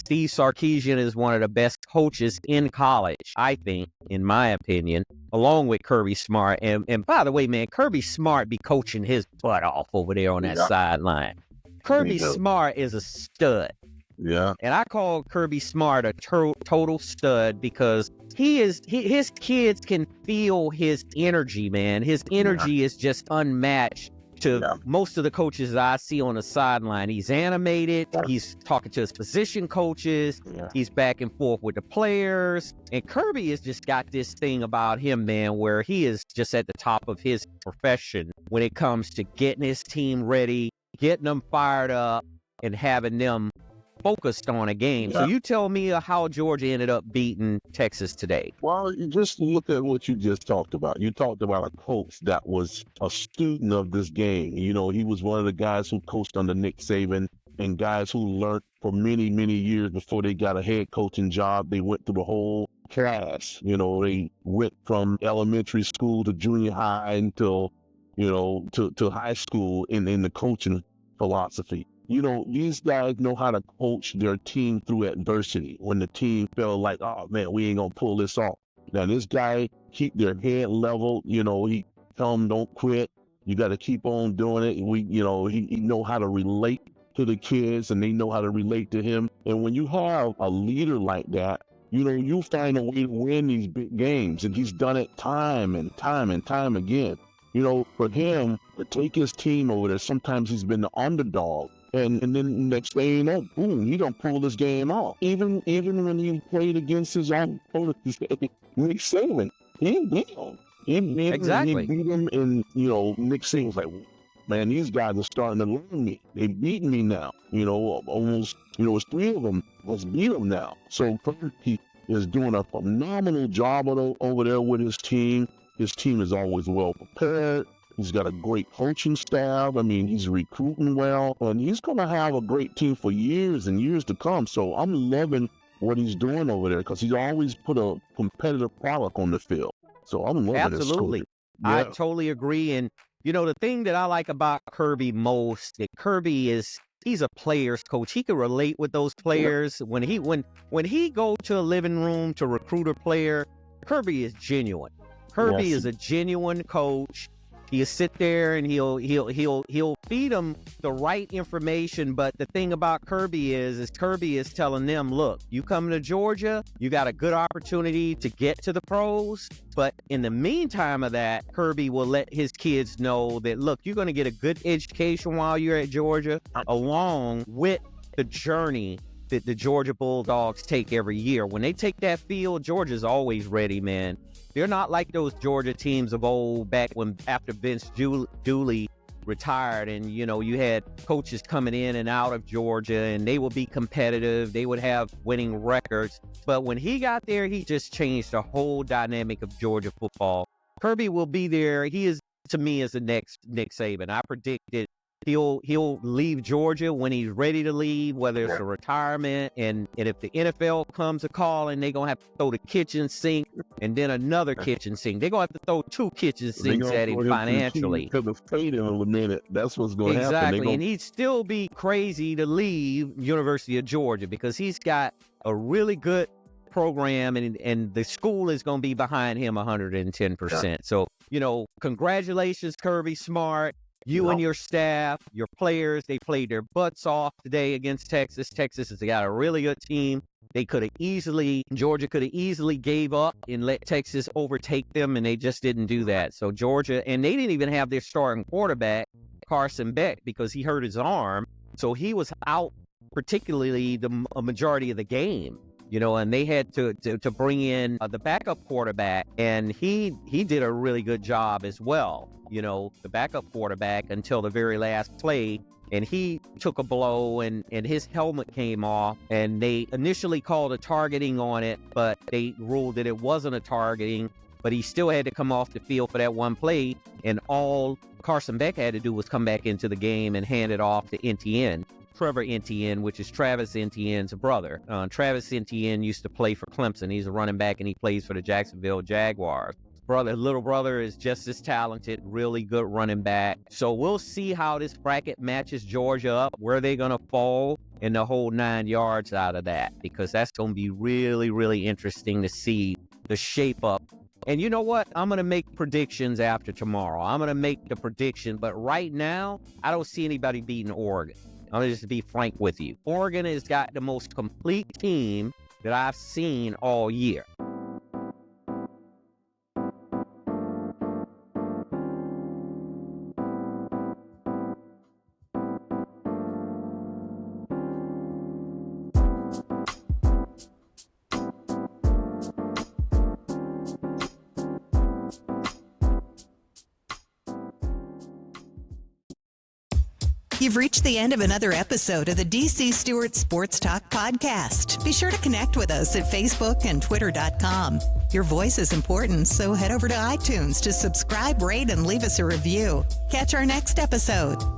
Steve Sarkisian is one of the best coaches in college, I think, in my opinion, along with Kirby Smart. And by the way, man, Kirby Smart be coaching his butt off over there on that sideline. Kirby Smart is a stud. Yeah. And I call Kirby Smart a total stud because his kids can feel his energy, man. His energy is just unmatched to most of the coaches that I see on the sideline. He's animated. He's talking to his position coaches. He's back and forth with the players. And Kirby has just got this thing about him, man, where he is just at the top of his profession when it comes to getting his team ready, getting them fired up, and having them focused on a game. So you tell me how Georgia ended up beating Texas today. Well, you just look at what you just talked about. You talked about a coach that was a student of this game. You know, he was one of the guys who coached under Nick Saban, and guys who learned for many, many years before they got a head coaching job. They went through the whole class. You know, they went from elementary school to junior high until, you know, to high school in the coaching philosophy. You know, these guys know how to coach their team through adversity when the team felt like, oh, man, we ain't going to pull this off. Now, this guy keep their head level. You know, he tell them don't quit. You got to keep on doing it. He know how to relate to the kids, and they know how to relate to him. And when you have a leader like that, you know, you find a way to win these big games. And he's done it time and time and time again. You know, for him to take his team over there, sometimes he's been the underdog. And then next thing you know, boom, he don't pull this game off. Even when he played against his own opponent, Nick Saban, he beat him. He beat him, and, you know, Nick Saban was like, man, these guys are starting to learn me. They beat me now. You know, almost, you know, it's three of them. Let's beat them now. So Kirby is doing a phenomenal job over there with his team. His team is always well prepared. He's got a great coaching staff. I mean, he's recruiting well, and he's going to have a great team for years and years to come. So I'm loving what he's doing over there because he's always put a competitive product on the field. So I'm loving it. Absolutely. I totally agree. And, you know, the thing that I like about Kirby most, that Kirby he's a player's coach. He can relate with those players. When he go to a living room to recruit a player, Kirby is genuine. Kirby is a genuine coach. He'll sit there and he'll feed them the right information. But the thing about Kirby is Kirby is telling them, look, you come to Georgia, you got a good opportunity to get to the pros. But in the meantime of that, Kirby will let his kids know that, look, you're going to get a good education while you're at Georgia, along with the journey that the Georgia Bulldogs take every year. When they take that field, Georgia's always ready, man. They're not like those Georgia teams of old back when after Vince Dooley retired, and, you know, you had coaches coming in and out of Georgia, and they would be competitive. They would have winning records. But when he got there, he just changed the whole dynamic of Georgia football. Kirby will be there. He is, to me, as the next Nick Saban. I predicted he'll leave Georgia when he's ready to leave, whether it's a retirement, and if the NFL comes a call and they're going to have to throw the kitchen sink and then another kitchen sink. They're going to have to throw two kitchen sinks at him financially. Because it's paid in a minute. That's what's going to happen. Exactly, and he'd still be crazy to leave University of Georgia because he's got a really good program, and the school is going to be behind him 110%. So, you know, congratulations, Kirby Smart. You and your staff, your players, they played their butts off today against Texas. Texas has got a really good team. Georgia could have easily gave up and let Texas overtake them, and they just didn't do that. So Georgia, and they didn't even have their starting quarterback, Carson Beck, because he hurt his arm. So he was out particularly a majority of the game. You know, and they had to bring in the backup quarterback, and he did a really good job as well. You know, the backup quarterback until the very last play, and he took a blow and his helmet came off, and they initially called a targeting on it, but they ruled that it wasn't a targeting, but he still had to come off the field for that one play, and all Carson Beck had to do was come back into the game and hand it off to Trevor Etienne, which is Travis Etienne's brother. Travis Etienne used to play for Clemson. He's a running back, and he plays for the Jacksonville Jaguars. Little brother is just as talented, really good running back. So we'll see how this bracket matches Georgia up, where they're going to fall. and the whole 9 yards out of that, because that's going to be really, really interesting to see the shape up. And you know what? I'm going to make predictions after tomorrow. I'm going to make the prediction, but right now, I don't see anybody beating Oregon. I'm going to just be frank with you. Oregon has got the most complete team that I've seen all year. You've reached the end of another episode of the DC Stewart Sports Talk Podcast. Be sure to connect with us at Facebook and Twitter.com. Your voice is important, so head over to iTunes to subscribe, rate, and leave us a review. Catch our next episode.